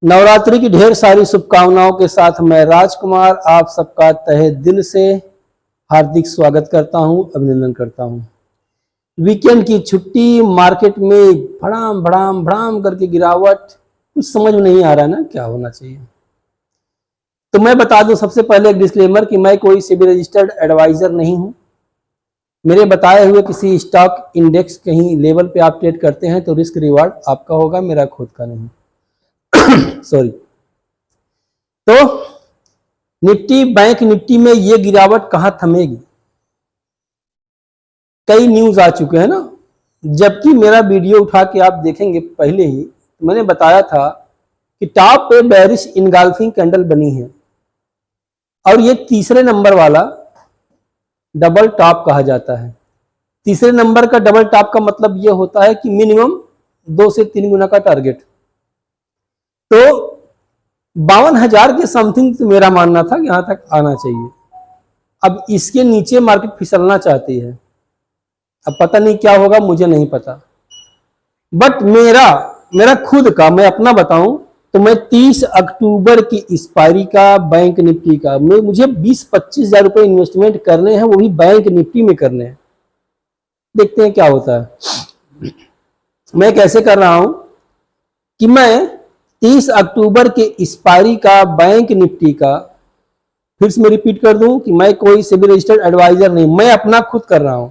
नवरात्रि की ढेर सारी शुभकामनाओं के साथ मैं राजकुमार आप सबका तहे दिल से हार्दिक स्वागत करता हूं, अभिनंदन करता हूं। वीकेंड की छुट्टी, मार्केट में भड़ाम भड़ाम भड़ाम करके गिरावट, कुछ समझ में नहीं आ रहा है ना क्या होना चाहिए। तो मैं बता दूं सबसे पहले एक डिस्क्लेमर कि मैं कोई सेबी रजिस्टर्ड एडवाइजर नहीं हूं। मेरे बताए हुए किसी स्टॉक इंडेक्स कहीं लेवल पे आप ट्रेड करते हैं तो रिस्क रिवार्ड आपका होगा, मेरा खुद का नहीं। सॉरी। तो निफ्टी, बैंक निफ्टी में ये गिरावट कहां थमेगी? कई न्यूज आ चुके हैं ना, जबकि मेरा वीडियो उठा के आप देखेंगे पहले ही मैंने बताया था कि टॉप पे बेरिश इनगल्फिंग कैंडल बनी है और ये तीसरे नंबर वाला डबल टॉप कहा जाता है। तीसरे नंबर का डबल टॉप का मतलब ये होता है कि मिनिमम 2 से 3 गुना का टारगेट। तो 52,000 के समथिंग तो मेरा मानना था कि यहां तक आना चाहिए। अब इसके नीचे मार्केट फिसलना चाहती है, अब पता नहीं क्या होगा, मुझे नहीं पता। बट मेरा खुद का मैं अपना बताऊं तो मैं 30 अक्टूबर की एक्सपायरी का बैंक निफ्टी का मुझे 20-25 हजार रुपए इन्वेस्टमेंट करने हैं, वो भी बैंक निफ्टी में करने हैं। देखते हैं क्या होता है। मैं कैसे कर रहा हूं कि मैं 30 अक्टूबर के एक्सपायरी का बैंक निफ्टी का, फिर से मैं रिपीट कर दूं कि मैं कोई सेबी रजिस्टर्ड एडवाइजर नहीं, मैं अपना खुद कर रहा हूं,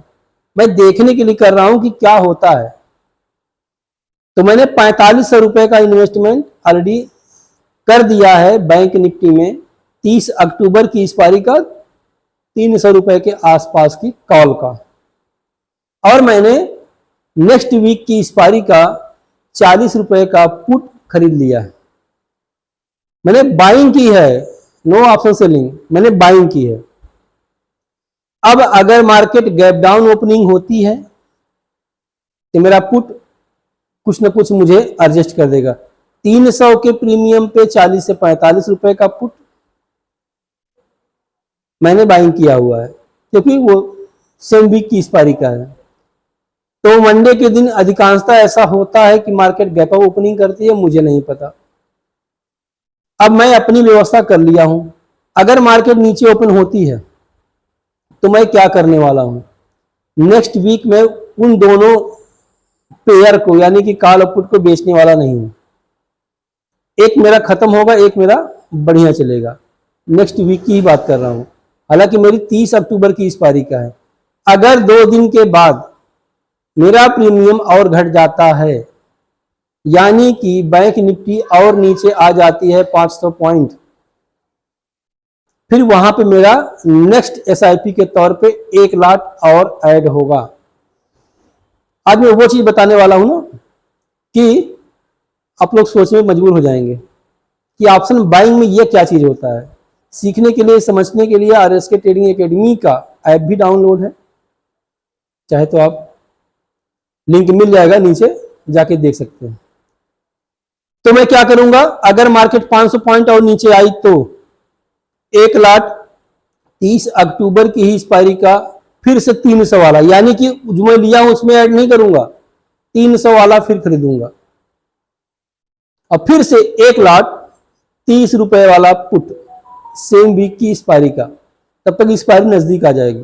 मैं देखने के लिए कर रहा हूं कि क्या होता है। तो मैंने 4500 रुपए का इन्वेस्टमेंट ऑलरेडी कर दिया है बैंक निफ्टी में 30 अक्टूबर की एक्सपायरी का 300 रुपए के आसपास की कॉल का, और मैंने नेक्स्ट वीक की एक्सपायरी का 40 रुपए का पुट खरीद लिया है। मैंने बाइंग की है, नो ऑप्शन सेलिंग, मैंने बाइंग की है। अब अगर मार्केट गैप डाउन ओपनिंग होती है तो मेरा पुट कुछ ना कुछ मुझे एडजस्ट कर देगा। 300 के प्रीमियम पे 40 से 45 रुपए का पुट मैंने बाइंग किया हुआ है, क्योंकि वो सेम वीक की एक्सपायरी का है। तो मंडे के दिन अधिकांशतः ऐसा होता है कि मार्केट गैप अप ओपनिंग करती है, मुझे नहीं पता। अब मैं अपनी व्यवस्था कर लिया हूं, अगर मार्केट नीचे ओपन होती है तो मैं क्या करने वाला हूं, नेक्स्ट वीक में उन दोनों पेयर को यानी कि कॉल और पुट को बेचने वाला नहीं हूं। एक मेरा खत्म होगा, एक मेरा बढ़िया चलेगा। नेक्स्ट वीक की ही बात कर रहा हूं, हालांकि मेरी 30 अक्टूबर की एक्सपायरी का है। अगर 2 दिन के बाद मेरा प्रीमियम और घट जाता है, यानी कि बैंक निफ्टी और नीचे आ जाती है 500 पॉइंट, फिर वहां पे मेरा नेक्स्ट एसआईपी के तौर पे 1 लाख और ऐड होगा। आज मैं वो चीज बताने वाला हूं ना कि आप लोग सोचने में मजबूर हो जाएंगे कि ऑप्शन बाइंग में ये क्या चीज होता है। सीखने के लिए, समझने के लिए आरएसके ट्रेडिंग एकेडमी का ऐप भी डाउनलोड है, चाहे तो आप लिंक मिल जाएगा नीचे, जाके देख सकते हैं। तो मैं क्या करूंगा, अगर मार्केट 500 पॉइंट और नीचे आई तो 1 लाख 30 अक्टूबर की ही एक्सपायरी का फिर से 300 वाला, यानी कि जो मैं लिया हूं उसमें ऐड नहीं करूंगा, 300 वाला फिर खरीदूंगा, और फिर से 1 लाख 30 रुपए वाला पुट सेम वीक की एक्सपायरी का, तब तक एक्सपायरी नजदीक आ जाएगी,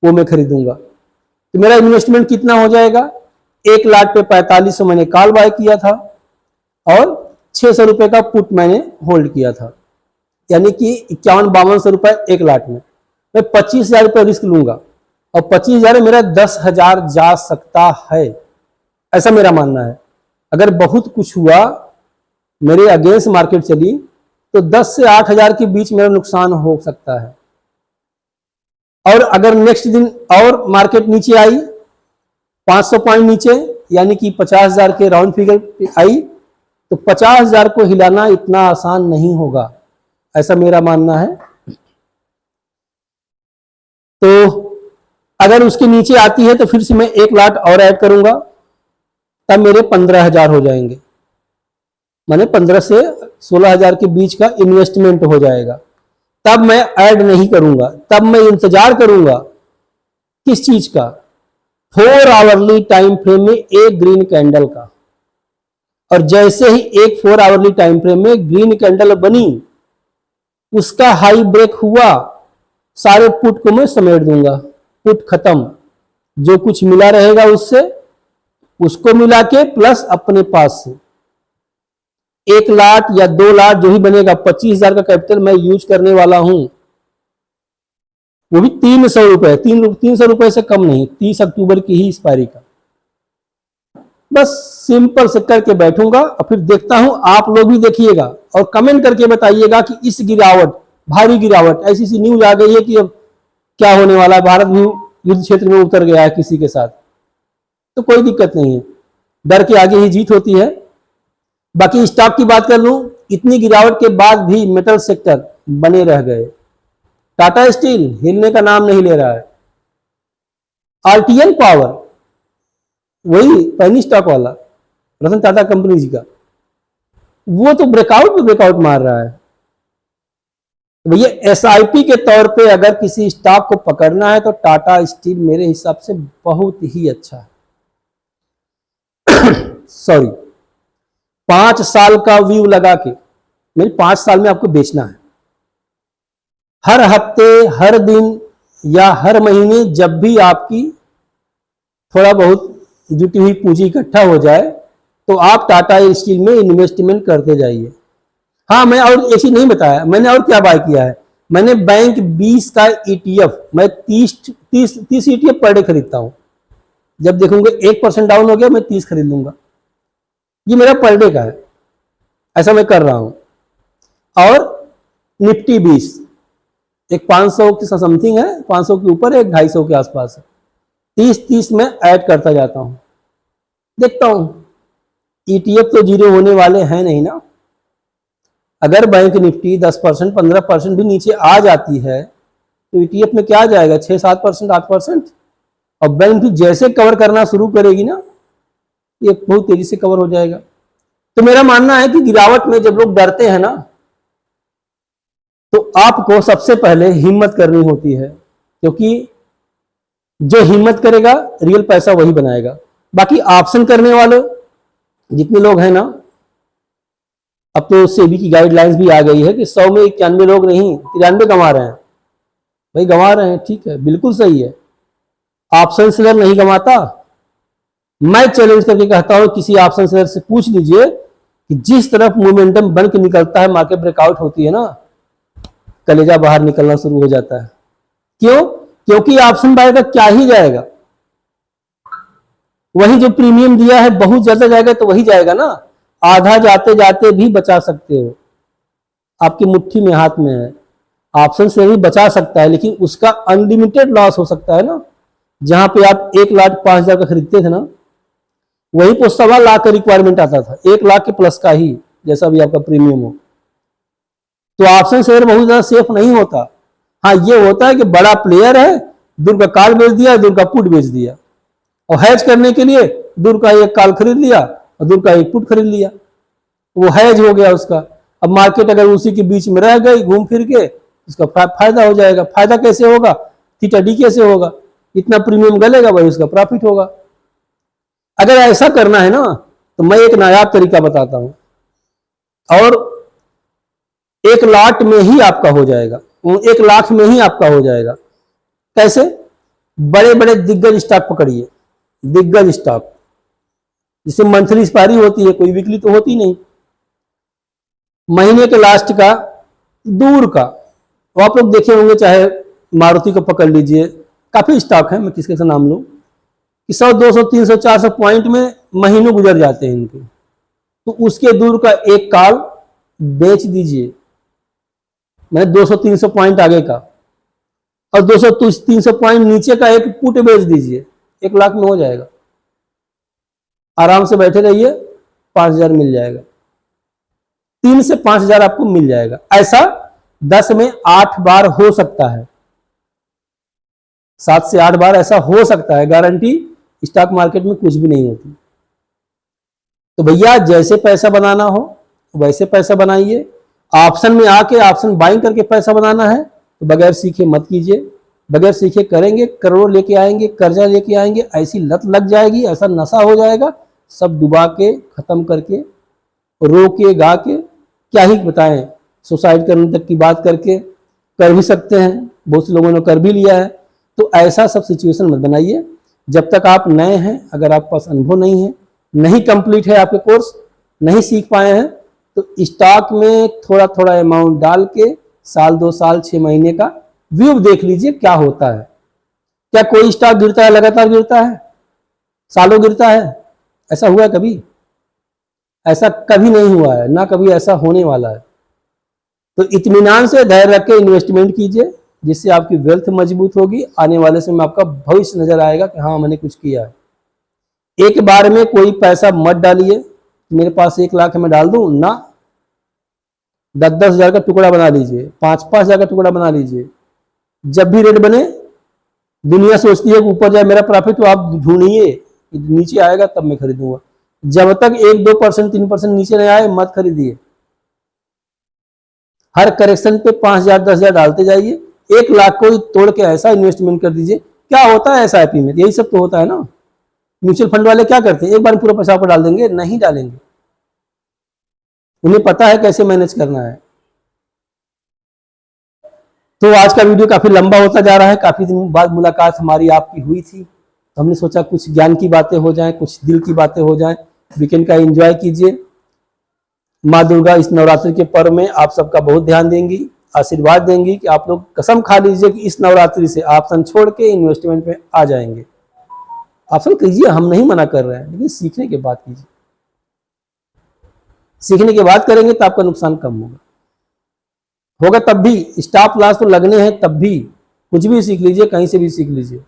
वो मैं खरीदूंगा। तो मेरा इन्वेस्टमेंट कितना हो जाएगा, 1 लाख पे 4500 मैंने कॉल बाय किया था और 600 रुपए का पुट मैंने होल्ड किया था, यानी कि 51-5200 रुपए 1 लाख में। मैं 25,000 रुपये रिस्क लूंगा और 25,000 मेरा 10,000 जा सकता है, ऐसा मेरा मानना है। अगर बहुत कुछ हुआ, मेरे अगेंस्ट मार्केट चली, तो 10 से 8,000 के बीच मेरा नुकसान हो सकता है। और अगर नेक्स्ट दिन और मार्केट नीचे आई 500 पॉइंट नीचे, यानी कि 50,000 के राउंड फिगर आई, तो 50,000 को हिलाना इतना आसान नहीं होगा, ऐसा मेरा मानना है। तो अगर उसके नीचे आती है तो फिर से मैं 1 लाख और ऐड करूंगा, तब मेरे 15,000 हो जाएंगे, माने 15 से 16,000 के बीच का इन्वेस्टमेंट हो जाएगा। तब मैं ऐड नहीं करूंगा, तब मैं इंतजार करूंगा किस चीज का, 4 आवरली टाइम फ्रेम में एक ग्रीन कैंडल का। और जैसे ही एक 4 आवरली टाइम फ्रेम में ग्रीन कैंडल बनी, उसका हाई ब्रेक हुआ, सारे पुट को मैं समेट दूंगा, पुट खत्म, जो कुछ मिला रहेगा उससे उसको मिला के प्लस अपने पास से 1 लाख या 2 लाख जो भी बनेगा, 25,000 का कैपिटल मैं यूज करने वाला हूं, वो भी 300 रुपए, 300 रुपए से कम नहीं, 30 अक्टूबर की ही एक्सपायरी का। बस सिंपल से करके बैठूंगा और फिर देखता हूं, आप लोग भी देखिएगा और कमेंट करके बताइएगा कि इस गिरावट, भारी गिरावट, ऐसी सी न्यूज आ गई है कि अब क्या होने वाला है, भारत भी युद्ध क्षेत्र में उतर गया है किसी के साथ, तो कोई दिक्कत नहीं है, डर के आगे ही जीत होती है। बाकी स्टॉक की बात कर लूं, इतनी गिरावट के बाद भी मेटल सेक्टर बने रह गए। टाटा स्टील हिलने का नाम नहीं ले रहा है। आरटीएल पावर, वही पैनी स्टॉक वाला रतन टाटा कंपनी जी का, वो तो ब्रेकआउट पे ब्रेकआउट मार रहा है। तो भैया एसआईपी के तौर पे अगर किसी स्टॉक को पकड़ना है तो टाटा स्टील मेरे हिसाब से बहुत ही अच्छा है। सॉरी, 5 साल का व्यू लगा के, मेरे 5 साल में आपको बेचना है। हर हफ्ते, हर दिन या हर महीने जब भी आपकी थोड़ा बहुत जुटी हुई पूंजी इकट्ठा हो जाए तो आप टाटा स्टील में इन्वेस्टमेंट करते जाइए। हाँ, मैं और एक चीज नहीं बताया, मैंने और क्या बाय किया है। मैंने बैंक 20 का ईटीएफ, मैं 30 ईटीएफ पर डे खरीदता हूं। जब देखूंगा 1% डाउन हो गया, मैं 30 खरीद लूंगा। ये मेरा पर डे का है, ऐसा मैं कर रहा हूं। और निफ्टी 20, एक 500 की समथिंग है, 500 के ऊपर, एक 250 के आसपास है। 30 में ऐड करता जाता हूं, देखता हूं। ईटीएफ तो जीरो होने वाले हैं नहीं ना। अगर बैंक निफ्टी 10%, 15% भी नीचे आ जाती है तो ईटीएफ में क्या जाएगा, 6-7%, 8%। और बैंक निफ्टी जैसे कवर करना शुरू करेगी ना, ये बहुत तेजी से कवर हो जाएगा। तो मेरा मानना है कि गिरावट में जब लोग डरते हैं ना, तो आपको सबसे पहले हिम्मत करनी होती है, क्योंकि जो हिम्मत करेगा रियल पैसा वही बनाएगा। बाकी ऑप्शन करने वाले जितने लोग हैं ना, अब तो सेबी की गाइडलाइंस भी आ गई है कि 100 में 91 लोग नहीं, 93 कमा रहे हैं। भाई गंवा रहे हैं, ठीक है, बिल्कुल सही है। ऑप्शन सेलर नहीं कमाता। मैं चैलेंज करके कहता हूं, किसी ऑप्शन सेलर से पूछ लीजिए कि जिस तरफ मोमेंटम बन के निकलता है, मार्केट ब्रेकआउट होती है ना, कलेजा बाहर निकलना शुरू हो जाता है। क्यों? क्योंकि ऑप्शन बाय का क्या ही जाएगा, वही जो प्रीमियम दिया है बहुत ज्यादा जाएगा तो वही जाएगा ना। आधा जाते जाते भी बचा सकते हो, आपकी मुट्ठी में, हाथ में है। ऑप्शन से भी बचा सकता है, लेकिन उसका अनलिमिटेड लॉस हो सकता है ना। जहां पे आप 1,05,000 का खरीदते थे ना, वही तो 1.25 लाख का रिक्वायरमेंट आता था, 1 लाख के प्लस का ही, जैसा भी आपका प्रीमियम हो। तो ऑप्शन शेयर बहुत ज्यादा सेफ नहीं होता। हाँ, ये होता है कि बड़ा प्लेयर है, दूर का कॉल बेच दिया, दूर का पुट बेच दिया, और हैज करने के लिए दूर का एक कॉल खरीद लिया और दूर का एक पुट खरीद लिया, वो हैज हो गया उसका। अब मार्केट अगर उसी के बीच में रह गई घूम फिर के, उसका फायदा हो जाएगा। फायदा कैसे होगा, थीटा डी कैसे होगा, इतना प्रीमियम गलेगा वही उसका प्रॉफिट होगा। अगर ऐसा करना है ना, तो मैं एक नायाब तरीका बताता हूं, और 1 लाख में ही आपका हो जाएगा, 1 लाख में ही आपका हो जाएगा। कैसे? बड़े बड़े दिग्गज स्टॉक पकड़िए, दिग्गज स्टॉक जिससे मंथली एक्सपायरी होती है, कोई वीकली तो होती नहीं, महीने के लास्ट का, दूर का। वो आप लोग देखे होंगे, चाहे मारुति को पकड़ लीजिए, काफी स्टॉक है, मैं किसके से नाम लूं, कि 100, 200, 300, 400 पॉइंट में महीनों गुजर जाते हैं इनके। तो उसके दूर का एक कॉल बेच दीजिए, मैंने 200-300 पॉइंट आगे का, और 200-300 पॉइंट नीचे का एक पुट बेच दीजिए, 1 लाख में हो जाएगा। आराम से बैठे रहिए, 5,000 मिल जाएगा, 3 से 5,000 आपको मिल जाएगा। ऐसा 10 में 8 बार हो सकता है, 7 से 8 बार ऐसा हो सकता है। गारंटी स्टॉक मार्केट में कुछ भी नहीं होती। तो भैया जैसे पैसा बनाना हो वैसे पैसा बनाइए। ऑप्शन में आके ऑप्शन बाइंग करके पैसा बनाना है तो बगैर सीखे मत कीजिए। बगैर सीखे करेंगे, करोड़ों लेके आएंगे, कर्जा लेके आएंगे, ऐसी लत लग जाएगी, ऐसा नशा हो जाएगा, सब डुबा के खत्म करके रो के गा के क्या ही बताएं, सुसाइड करने तक की बात करके कर भी सकते हैं, बहुत से लोगों ने कर भी लिया है। तो ऐसा सब सिचुएशन मत बनाइए। जब तक आप नए हैं, अगर आपके पास अनुभव नहीं है, नहीं कंप्लीट है आपके कोर्स, नहीं सीख पाए हैं, तो स्टॉक में थोड़ा थोड़ा अमाउंट डाल के साल 2 साल 6 महीने का व्यू देख लीजिए क्या होता है। क्या कोई स्टॉक गिरता है, लगातार गिरता है, सालों गिरता है? ऐसा हुआ है कभी? ऐसा कभी नहीं हुआ है, ना कभी ऐसा होने वाला है। तो इत्मीनान से धैर्य रख के इन्वेस्टमेंट कीजिए, जिससे आपकी वेल्थ मजबूत होगी। आने वाले समय में आपका भविष्य नजर आएगा कि हाँ मैंने कुछ किया है। एक बार में कोई पैसा मत डालिए, मेरे पास 1 लाख है मैं डाल दूं ना। 10-10 हजार का टुकड़ा बना लीजिए, 5-5 हजार का टुकड़ा बना लीजिए। जब भी रेट बने, दुनिया सोचती है कि ऊपर जाए मेरा प्रॉफिट, तो आप ढूंढिए, नीचे आएगा तब मैं खरीदूंगा। जब तक 1-2% 3% नीचे नहीं आए मत खरीदिए। हर करेक्शन पे 5,000 10,000 डालते जाइए। 1 लाख को ही तोड़ के ऐसा इन्वेस्टमेंट कर दीजिए। क्या होता है SIP में? यही सब तो होता है ना। म्यूचुअल फंड वाले क्या करते हैं, एक बार पूरा पैसा आपको डाल देंगे? नहीं डालेंगे, उन्हें पता है कैसे मैनेज करना है। तो आज का वीडियो काफी लंबा होता जा रहा है। काफी दिन बाद मुलाकात हमारी आपकी हुई थी, तो हमने सोचा कुछ ज्ञान की बातें हो जाएं, कुछ दिल की बातें हो जाएं। वीकेंड का एंजॉय कीजिए। माँ दुर्गा इस नवरात्रि के पर्व में आप सबका बहुत ध्यान देंगी, आशीर्वाद देंगी कि आप लोग कसम खा लीजिए कि इस नवरात्रि से ऑप्शन छोड़ के इन्वेस्टमेंट में आ जाएंगे। ऑप्शन कीजिए, हम नहीं मना कर रहे हैं, लेकिन सीखने के बाद कीजिए। सीखने के बाद करेंगे तो आपका नुकसान कम होगा तब भी। स्टॉप लॉस तो लगने हैं तब भी। कुछ भी सीख लीजिए, कहीं से भी सीख लीजिए।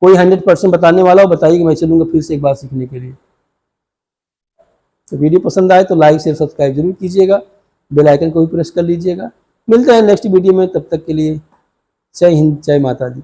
कोई 100% बताने वाला हो, बताइए कि मैं चलूंगा फिर से एक बार सीखने के लिए। तो वीडियो पसंद आए तो लाइक शेयर सब्सक्राइब जरूर कीजिएगा, बेल आइकन को भी प्रेस कर लीजिएगा। मिलते हैं नेक्स्ट वीडियो में, तब तक के लिए जय हिंद, जय माता दी।